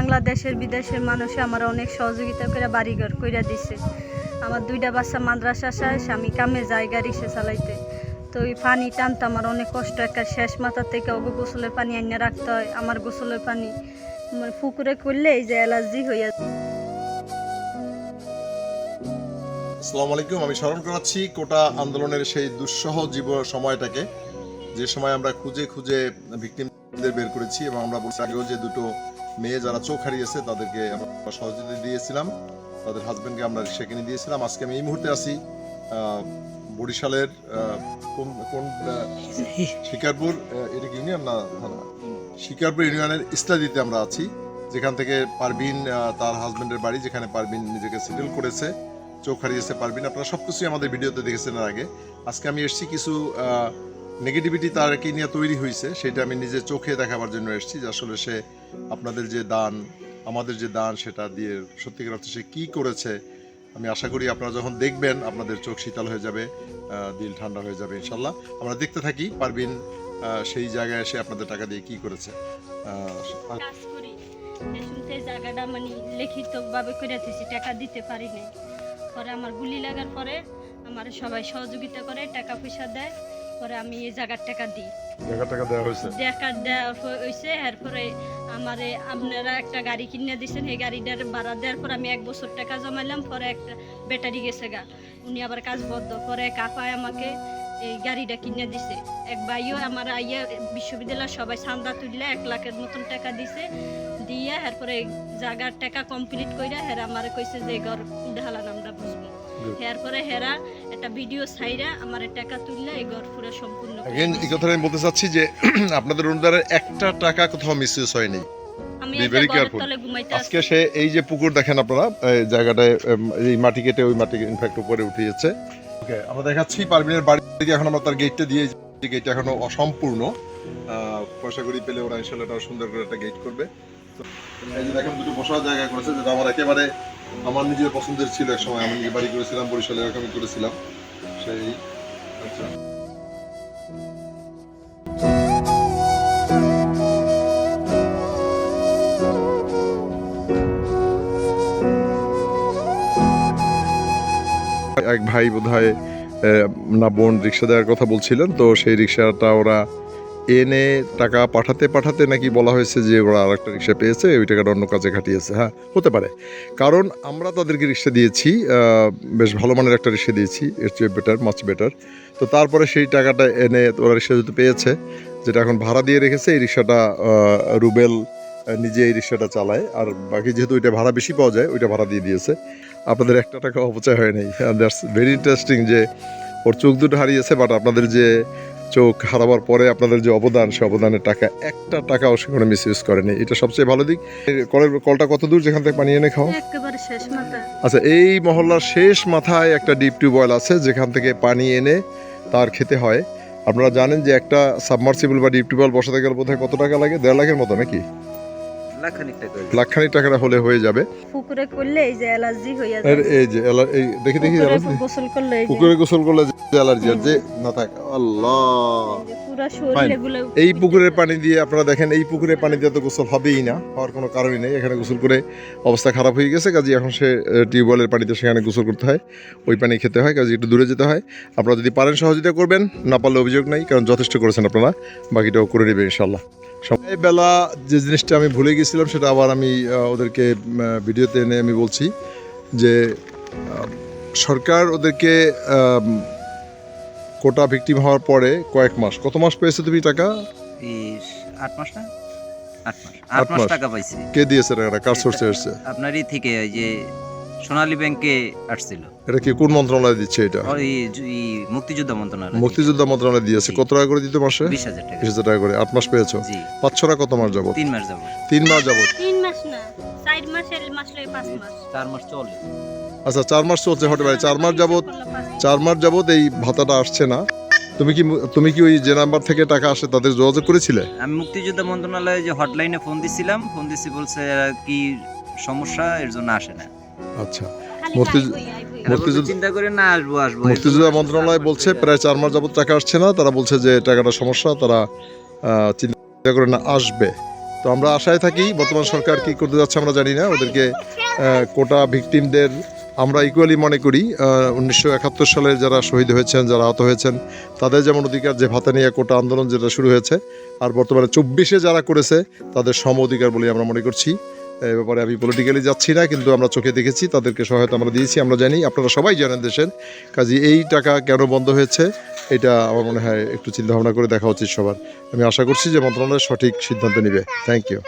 বাংলাদেশের বিদেশের মানুষে আমার অনেক সহযোগিতা করে বাড়িঘর কইরা দিছে। আমার 2টা বাচ্চা মাদ্রাসা শেষ, আমি কামে যাই গাড়ি সে চালাইতে। তো ওই পানি টানতে আমার অনেক কষ্ট, একটা শেষ মাথা থেকে ওগো গোসলের পানি আনিয়ে রাখতে হয়। আমার গোসলের পানি মানে পুকুরে করলে এই যে অ্যালার্জি হইয়া। আসসালামু আলাইকুম। আমি স্মরণ করাচ্ছি কোটা আন্দোলনের সেই দুঃসহ সময়টাকে, যে সময় আমরা খুঁজে খুঁজে ভিকটিমদের বের করেছি এবং আমরা বলছি আগেও যে দুটো মেয়ে যারা চোখ হারিয়েছে তাদেরকে আমরা সহযোগিতা দিয়েছিলাম, তাদের হাজবেন্ডকে আমরা রিক্সা কিনে দিয়েছিলাম। আজকে আমি এই মুহূর্তে আছি বরিশালের কোন শিকারপুর, এটা কি ইউনিয়ন না থানা? শিকারপুর ইউনিয়নের ইস্তাদিতে আমরা আছি, যেখান থেকে পারভিন তার হাজবেন্ডের বাড়ি, যেখানে পারভিন নিজেকে সেটেল করেছে, চোখ হারিয়েছে পারভিন। আপনারা সবকিছুই আমাদের ভিডিওতে দেখেছেন এর আগে। আজকে আমি এসেছি কিছু নেগেটিভিটি তার কি নিয়ে তৈরি হয়েছে সেটা আমি নিজে চোখে দেখাবার জন্য এসেছি, যে আসলে সে আপনাদের যে দান, আমাদের যে দান, সেটা দিয়ে সত্যিকার অর্থে সে কী করেছে। আমি আশা করি আপনারা যখন দেখবেন আপনাদের চোখ শীতল হয়ে যাবে, দিল ঠান্ডা হয়ে যাবে ইনশাল্লাহ। আমরা দেখতে থাকি পারভিন সেই জায়গায় এসে আপনাদের টাকা দিয়ে কি করেছে। জায়গাটা মানে লিখিতভাবে করে দিয়েছি, টাকা দিতে পারি নাই। পরে আমার গুলি লাগার পরে আমার সবাই সহযোগিতা করে, টাকা পয়সা দেয়, পরে আমি এই জায়গার টাকা দিই। টাকা দেওয়া হয়েছে, টাকা দেওয়া হয়েছে। এরপরে আমারে আপনারা একটা গাড়ি কিনে দিয়েছেন, এই গাড়িটার ভাড়া দেওয়ার পর আমি 1 বছর টাকা জমাইলাম। পরে একটা ব্যাটারি গেছে গা, উনি আবার কাজ বদ্ধ, পরে কাপায় আমাকে এই গাড়িটা কিনে দিছে। এক ভাইও আমার আইয়া বিশ্ববিদ্যালয় সবাই চাঁদা তুললে 1 লাখের মতন টাকা দিছে, দিয়ে এরপরে জায়গার টাকা কমপ্লিট কইরা হেরা আমার কইছে যে ঘর ঢালান আমরা বুঝবো। এরপরে হেরা একটা ভিডিও ছাইরা আমার টাকা তুললে এই ঘর পুরো সম্পূর্ণ। এগেইন এই কথাটা আমি বলতে চাচ্ছি যে আপনাদের অনুদানের একটা টাকা কোথাও মিসইউজ হয়নি। আমি তলে ঘুমাইতে আজকে সে এই যে পুকুর দেখেন আপনারা, এই জায়গাটায় এই মাটি কেটে ওই মাটি ইনফ্যাক্ট উপরে উঠিয়েছে। ওকে, আমরা দেখাচ্ছি পারভিনের বাড়ি থেকে। এখন আমরা তার গেটটা দিয়ে, যে গেটটা এখনো অসম্পূর্ণ, পয়সা করি পেলে ওরা ইনশাআল্লাহ এটা সুন্দর করে একটা গেট করবে। তো এই যে দেখেন দুটো বসার জায়গা করেছে, যেটা আমার একেবারে আমার নিজের পছন্দের ছিল। এক সময় আমি নিজে বাড়ি করেছিলাম বরিশালে, এরকমই করেছিলাম সেই। আচ্ছা, এক ভাই বোধহয় না বোন রিক্সা দেওয়ার কথা বলছিলেন, তো সেই রিক্সাটা ওরা এনে টাকা পাঠাতে পাঠাতে নাকি বলা হয়েছে যে ওরা আরেকটা রিক্সা পেয়েছে, ওই টাকাটা অন্য কাজে খাটিয়েছে। হ্যাঁ, হতে পারে, কারণ আমরা তাদেরকে রিক্সা দিয়েছি, বেশ ভালো মানের একটা রিক্সা দিয়েছি, এর চেয়ে বেটার, মাচ বেটার। তো তারপরে সেই টাকাটা এনে ওরা রিক্সা যেহেতু পেয়েছে, যেটা এখন ভাড়া দিয়ে রেখেছে, এই রিক্সাটা রুবেল নিজে এই রিক্সাটা চালায়, আর বাকি যেহেতু ওইটা ভাড়া বেশি পাওয়া যায় ওইটা ভাড়া দিয়ে দিয়েছে। আপনাদের একটা টাকা অপচয় হয় নাই। দ্যাটস ভেরি ইন্টারেস্টিং যে ওর চোখ দুটো হারিয়েছে, বাট আপনাদের যে চোখ হারাবার পরে আপনাদের যে অবদান, সে অবদানের টাকা একটা টাকাও সেখানে মিসইউজ করেনি। এটা সবচেয়ে ভালো দিক। কলটা কত দূর যেখান থেকে পানি এনে খাওয়া? একেবারে শেষ মাথায়। আচ্ছা, এই মহল্লার শেষ মাথায় একটা ডিপ টিউবওয়েল আছে, যেখান থেকে পানি এনে তার খেতে হয়। আপনারা জানেন যে একটা সাবমার্সিবল বা ডিপ টিউবওয়েল বসাতে গেলে বোধহয় কত টাকা লাগে? 1.5 লাখের মতো নাকি? লাখখানিক টাকা হলে হয়ে যাবে। পুকুরে করলে এই যে অ্যালার্জি হয়ে যায়, এই যে এই দেখি গোসল করলে, পুকুরে গোসল করলে যে অ্যালার্জি আর যে না থাকে, আল্লাহ, পুরো শরীরে গুলো। এই পুকুরের পানি দিয়ে আপনারা দেখেন, এই পুকুরের পানি দিয়ে তো গোসল হবেই না, হওয়ার কোনো কারণই নেই। এখানে গোসল করে অবস্থা খারাপ হয়ে গেছে, কাজে এখন সে টিউবওয়েলের পানিতে সেখানে গোসল করতে হয়, ওই পানি খেতে হয়, কাজে একটু দূরে যেতে হয়। আপনারা যদি পারেন সহযোগিতা করবেন, না পারলে অভিযোগ নাই, কারণ যথেষ্ট করেছেন আপনারা, বাকিটাও করে নেবে ইনশাল্লাহ। বেলা যে জিনিসটা আমি ভুলে গেছিলাম সেটা আবার আমি ওদেরকে ভিডিওতে এনে আমি বলছি যে সরকার ওদেরকে কোটা ভিকটিম হওয়ার পরে কয়েক মাস, কত মাস পেয়েছে তুমি টাকা? 8 মাস না, 8 মাস টাকা পাইছি। কে দিয়েছে টাকাটা? কার সোর্সে এসেছে? আপনারই থেকে, ওই যে সোনালী ব্যাংকে আসছিল। এটা কি কোন মন্ত্রণালয় দিচ্ছে? এটা ওই মুক্তিযোদ্ধা মন্ত্রণালয়। মুক্তিযোদ্ধা মন্ত্রণালয় দিয়েছে। কত টাকা করে দিতে মাসে? 20,000 টাকা। 20,000 টাকা করে। 8 মাস পেয়েছো? জি। পাচ্ছরা কত মাস যাবত? 3 মাস যাবত। 3 মাস যাবত? 3 মাস না, 4 মাস, 4 মাস লাগে 5 মাস। 4 মাস চলে। আচ্ছা, 4 মাস চলছে, হতে পারে 4 মাস যাবত। 4 মাস যাবত এই ভাতাটা আসছে না। তুমি কি ওই যে নাম্বার থেকে টাকা আসে তাদের যোগাযোগ করেছিলে? আমি মুক্তিযোদ্ধা মন্ত্রণালয়ে যে হটলাইনে ফোন দিছিলাম, ফোন দিছি, বলছে কি সমস্যা, এর জন্য আসে না। আচ্ছা, চিন্তা করে না আসবো। মুক্তিযোদ্ধা মন্ত্রণালয় বলছে প্রায় 4 মাস যাবত টাকা আসছে না। তারা বলছে যে টাকাটা সমস্যা, তারা চিন্তা করে না আসবে। তো আমরা আশায় থাকি বর্তমান সরকার কি করতে যাচ্ছে আমরা জানি না, ওদেরকে কোটা ভিকটিমদের আমরা ইকুয়ালি মনে করি 1971 সালের যারা শহীদ হয়েছেন, যারা আহত হয়েছেন, তাদের যেমন অধিকার, যে ভাতা নিয়ে কোটা আন্দোলন যেটা শুরু হয়েছে, আর বর্তমানে 24-এ যারা করেছে তাদের সম অধিকার বলে আমরা মনে করছি। এ ব্যাপারে আমি পলিটিক্যালি যাচ্ছি না, কিন্তু আমরা চোখে দেখেছি, তাদেরকে সহায়তা আমরা দিয়েছি, আমরা জানি, আপনারা সবাই জানেন দেশের। কাজে এই টাকা কেন বন্ধ হয়েছে এটা আমার মনে হয় একটু চিন্তাভাবনা করে দেখা উচিত সবার। আমি আশা করছি যে মন্ত্রণালয় সঠিক সিদ্ধান্ত নেবে। Thank you.